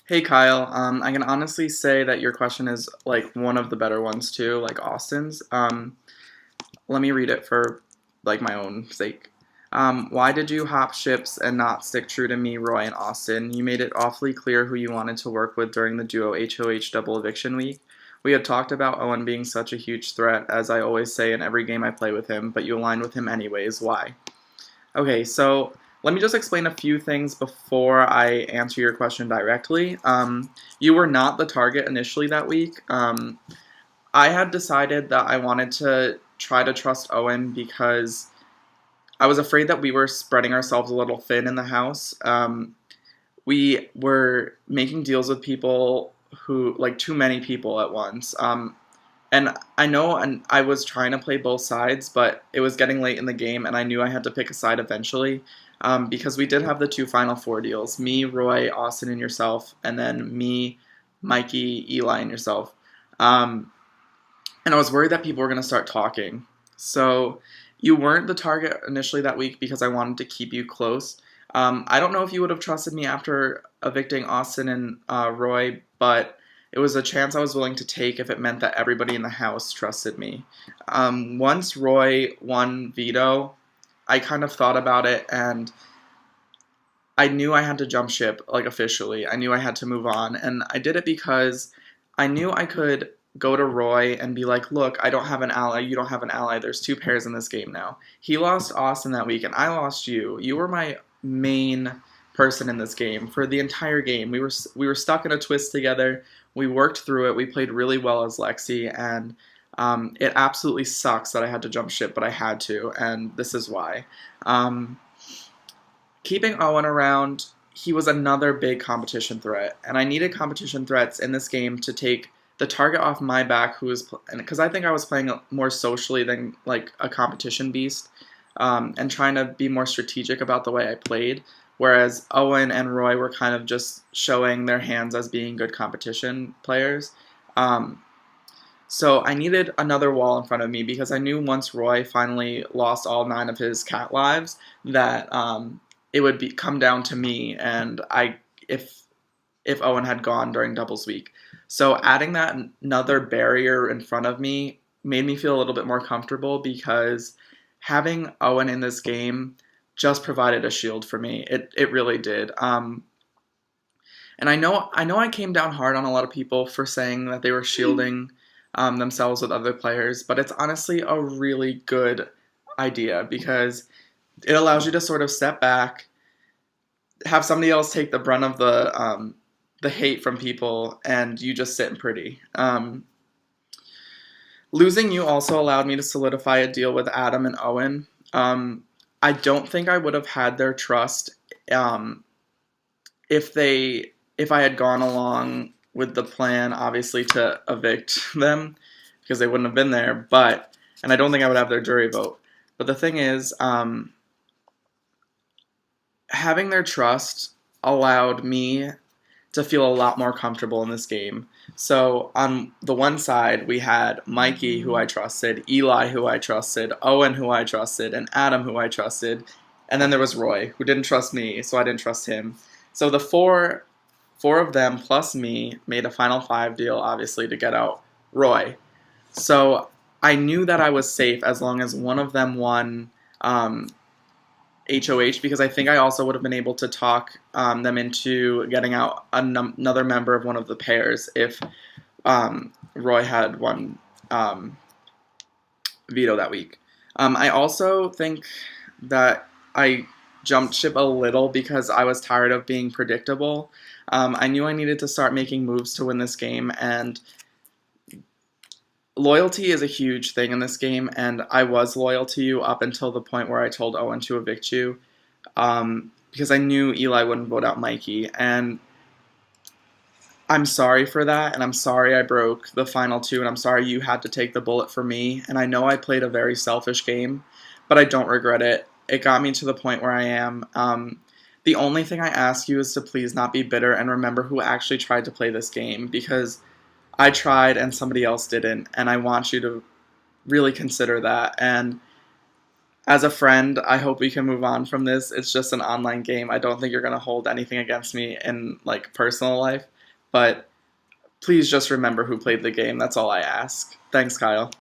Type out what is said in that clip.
Hey Kyle, I can honestly say that your question is like one of the better ones too, like Austin's. Let me read it for like my own sake. Why did you hop ships and not stick true to me, Roy and Austin? You made it awfully clear who you wanted to work with during the duo HOH double eviction week. We had talked about Owen being such a huge threat, as I always say in every game I play with him, but you aligned with him anyways. Why? Okay, so let me just explain a few things before I answer your question directly. You were not the target initially that week. I had decided that I wanted to try to trust Owen because I was afraid that we were spreading ourselves a little thin in the house. We were making deals with people who, like, too many people at once. And I know and I was trying to play both sides, but it was getting late in the game, and I knew I had to pick a side eventually because we did have the two Final Four deals me, Roy, Austin, and yourself, and then me, Mikey, Eli, and yourself. Um, and I was worried that people were going to start talking. So you weren't the target initially that week because I wanted to keep you close. I don't know if you would have trusted me after evicting Austin and Roy, but it was a chance I was willing to take if it meant that everybody in the house trusted me. Once Roy won veto, I kind of thought about it and I knew I had to jump ship, like officially. I knew I had to move on. And I did it because I knew I could go to Roy and be like, look, I don't have an ally. You don't have an ally. There's two pairs in this game now. He lost Austin that week, and I lost you. You were my main person in this game for the entire game. We were stuck in a twist together. We worked through it. We played really well as Lexi, and it absolutely sucks that I had to jump ship, but I had to, and this is why. Um, Keeping Owen around, he was another big competition threat, and I needed competition threats in this game to take the target off my back, who was because I think I was playing more socially than like a competition beast, and trying to be more strategic about the way I played. Whereas Owen and Roy were kind of just showing their hands as being good competition players. Um, so I needed another wall in front of me because I knew once Roy finally lost all nine of his cat lives that it would come down to me and I if Owen had gone during doubles week. So adding that another barrier in front of me made me feel a little bit more comfortable because having Owen in this game just provided a shield for me. It really did. And I know I came down hard on a lot of people for saying that they were shielding themselves with other players, but it's honestly a really good idea because it allows you to sort of step back, have somebody else take the brunt of the hate from people, and you just sit pretty. Losing you also allowed me to solidify a deal with Adam and Owen. I don't think I would have had their trust um, if I had gone along with the plan, obviously to evict them because they wouldn't have been there. But and I don't think I would have their jury vote. But the thing is, having their trust allowed me to feel a lot more comfortable in this game. So on the one side, we had Mikey, who I trusted, Eli, who I trusted, Owen, who I trusted, and Adam, who I trusted. And then there was Roy, who didn't trust me, so I didn't trust him. So the four of them plus me made a final five deal, obviously, to get out Roy. So I knew that I was safe as long as one of them won HOH because I think I also would have been able to talk them into getting out another member of one of the pairs if Roy had won veto that week. I also think that I jumped ship a little because I was tired of being predictable. I knew I needed to start making moves to win this game, and loyalty is a huge thing in this game, and I was loyal to you up until the point where I told Owen to evict you, because I knew Eli wouldn't vote out Mikey, and I'm sorry for that, and I'm sorry I broke the final two, and I'm sorry you had to take the bullet for me, and I know I played a very selfish game, but I don't regret it. It got me to the point where I am. The only thing I ask you is to please not be bitter and remember who actually tried to play this game, because I tried and somebody else didn't, and I want you to really consider that. And as a friend, I hope we can move on from this. It's just an online game. I don't think you're gonna hold anything against me in like personal life. But please just remember who played the game. That's all I ask. Thanks, Kyle.